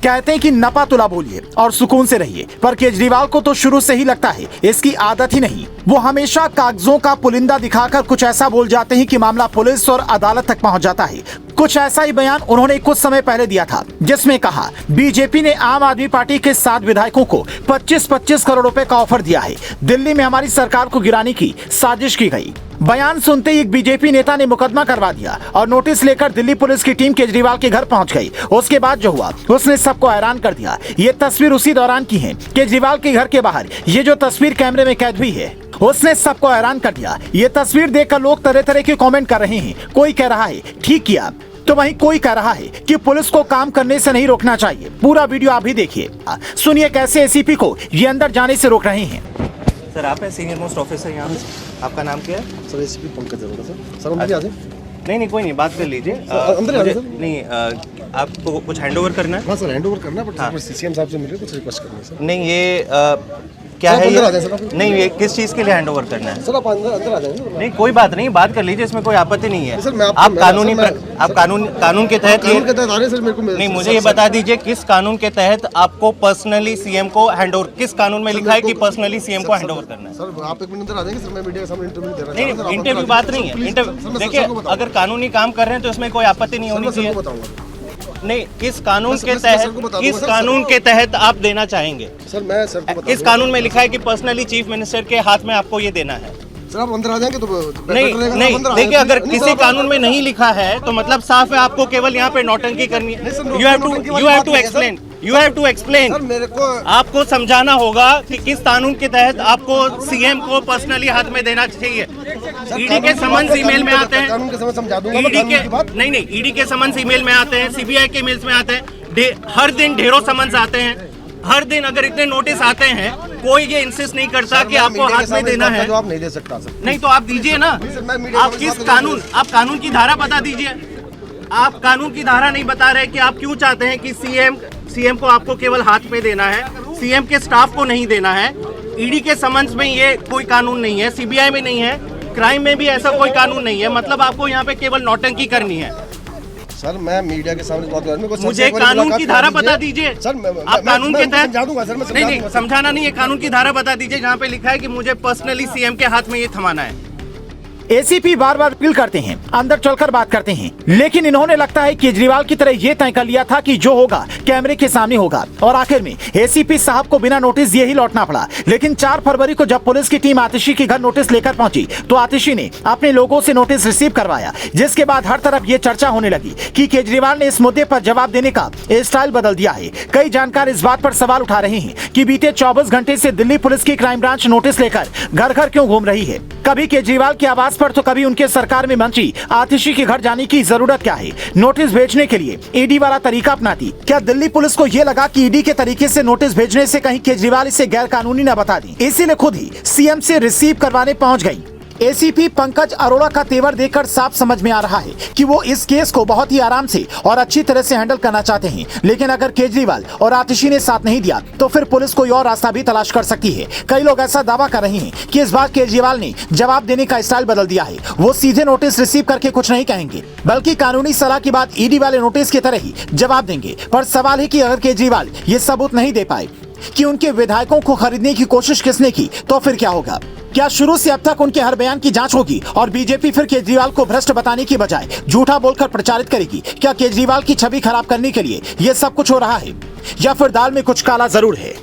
कहते हैं कि नपा तुला बोलिए और सुकून से रहिए, पर केजरीवाल को तो शुरू से ही लगता है इसकी आदत ही नहीं। वो हमेशा कागजों का पुलिंदा दिखाकर कुछ ऐसा बोल जाते हैं कि मामला पुलिस और अदालत तक पहुंच जाता है। कुछ ऐसा ही बयान उन्होंने कुछ समय पहले दिया था, जिसमें कहा बीजेपी ने आम आदमी पार्टी के 7 विधायकों को 25-25 करोड़ रुपए का ऑफर दिया है। दिल्ली में हमारी सरकार को गिराने की साजिश की गई। बयान सुनते ही एक बीजेपी नेता ने मुकदमा करवा दिया और नोटिस लेकर दिल्ली पुलिस की टीम केजरीवाल के घर पहुंच गई। उसके बाद जो हुआ उसने सबको हैरान कर दिया। ये तस्वीर उसी दौरान की है। केजरीवाल के घर के बाहर ये जो तस्वीर कैमरे में कैद हुई है, उसने सबको हैरान कर दिया। ये तस्वीर देखकर लोग तरह तरह के कमेंट कर रहे हैं। कोई कह रहा है ठीक किया, तो वहीं कोई कह रहा है कि पुलिस को काम करने से नहीं रोकना चाहिए। पूरा वीडियो आप भी देखिए, सुनिए कैसे एसीपी को ये अंदर जाने से रोक रहे हैं। सर आप है सीनियर मोस्ट ऑफिसर यहाँ, आपका नाम क्या है? Sir ACP Pankaj Arora sir. Sir अंदर आ जाए। नहीं कोई नहीं, बात कर लीजिए। अंदर आ जाए सर। नहीं आपको कुछ हैंडओवर करना है? हाँ सर हैंडओवर करना है, बट सीसीएम साहब से मिलकर कुछ रिक्वेस्ट करना है सर। नहीं ये क्या है ये? नहीं ये किस चीज़ के लिए हैंडओवर करना है? सर आप अंदर आ जाएंगे। नहीं कोई बात नहीं, बात कर लीजिए, इसमें कोई आपत्ति नहीं है। सर आप कानून के तहत आ रहे सर मेरे को। नहीं मुझे ये बता दीजिए किस कानून के तहत आपको पर्सनली सीएम को हैंडओवर, किस कानून में लिखा है कि पर्सनली सीएम को हैंडओवर करना है? सर आप 1 मिनट अंदर आ जाएंगे सर, मैं मीडिया के सामने इंटरव्यू दे रहा हूं। नहीं इंटरव्यू बात नहीं है। देखिए अगर कानूनी काम कर रहे हैं तो इसमें कोई आपत्ति नहीं होनी चाहिए। नहीं किस कानून के तहत आप देना चाहेंगे? सर मैं सर को किस कानून में लिखा है कि पर्सनली चीफ मिनिस्टर के हाथ में आपको ये देना है? सर आप अंदर आ जाएंगे तो नहीं देखिए अगर किसी कानून में नहीं लिखा है तो मतलब साफ है आपको केवल यहाँ पे नौटंकी करनी है। You have to explain. मेरे को आपको समझाना होगा कि किस कानून के तहत आपको सीएम को पर्सनली हाथ में देना चाहिए। ईडी के समन्स ईमेल में आते हैं, कानून के समझ समझा दूंगा। नहीं ईडी के समन्स ईमेल में आते हैं, सीबीआई के मेल्स में आते हैं, हर दिन ढेरों समन्स आते हैं। हर दिन अगर इतने नोटिस आते हैं कोई ये इंसिस्ट नहीं करता कि आपको हाथ में देना है। आप नहीं दे सकता सर। नहीं तो आप दीजिए ना। आप किस कानून, आप कानून की धारा बता दीजिए। आप कानून की धारा नहीं बता रहे कि आप क्यों चाहते हैं कि सीएम को आपको केवल हाथ में देना है, सीएम के स्टाफ को नहीं देना है। ईडी के समन्स में ये कोई कानून नहीं है, सीबीआई में नहीं है, क्राइम में भी ऐसा कोई कानून नहीं है। मतलब आपको यहाँ पे केवल नौटंकी करनी है। सर मैं मीडिया के सामने बात कर रहा हूं। मुझे कानून की धारा बता दीजिए सर। आप कानून के तहत समझा दूंगा सर। मैं नहीं समझाना नहीं है, कानून की धारा बता दीजिए जहाँ पे लिखा है कि मुझे पर्सनली सीएम के हाथ में ये थमाना है। एसीपी बार बार अपील करते हैं, अंदर चलकर बात करते हैं, लेकिन इन्होंने लगता है केजरीवाल की तरह ये तय कर लिया था कि जो होगा कैमरे के सामने होगा। और आखिर में एसीपी साहब को बिना नोटिस दिए ही लौटना पड़ा। लेकिन 4 फरवरी को जब पुलिस की टीम आतिशी के घर नोटिस लेकर पहुंची तो आतिशी ने अपने लोगों से नोटिस रिसीव करवाया, जिसके बाद हर तरफ ये चर्चा होने लगी कि केजरीवाल ने इस मुद्दे पर जवाब देने का स्टाइल बदल दिया है। कई जानकार इस बात पर सवाल उठा रहे हैं कि बीते 24 घंटे से दिल्ली पुलिस की क्राइम ब्रांच नोटिस लेकर घर घर क्यों घूम रही है। कभी केजरीवाल के आवास पर तो कभी उनके सरकार में मंत्री आतिशी के घर जाने की जरूरत क्या है। नोटिस भेजने के लिए ईडी वाला तरीका अपनाती। क्या दिल्ली पुलिस को यह लगा कि ईडी के तरीके से नोटिस भेजने से कहीं केजरीवाल इसे गैर कानूनी न बता दी, इसीलिए खुद ही सीएम से रिसीव करवाने पहुंच गई। एसीपी पंकज अरोड़ा का तेवर देखकर साफ समझ में आ रहा है कि वो इस केस को बहुत ही आराम से और अच्छी तरह से हैंडल करना चाहते हैं। लेकिन अगर केजरीवाल और आतिशी ने साथ नहीं दिया तो फिर पुलिस कोई और रास्ता भी तलाश कर सकती है। कई लोग ऐसा दावा कर रहे हैं कि इस बार केजरीवाल ने जवाब देने का स्टाइल बदल दिया है। वो सीधे नोटिस रिसीव करके कुछ नहीं कहेंगे, बल्कि कानूनी सलाह के बाद ईडी वाले नोटिस की तरह ही जवाब देंगे। पर सवाल है कि अगर केजरीवाल ये सबूत नहीं दे पाए कि उनके विधायकों को खरीदने की कोशिश किसने की, तो फिर क्या होगा? क्या शुरू से अब तक उनके हर बयान की जांच होगी और बीजेपी फिर केजरीवाल को भ्रष्ट बताने की बजाय झूठा बोलकर प्रचारित करेगी? क्या केजरीवाल की छवि खराब करने के लिए ये सब कुछ हो रहा है, या फिर दाल में कुछ काला जरूर है?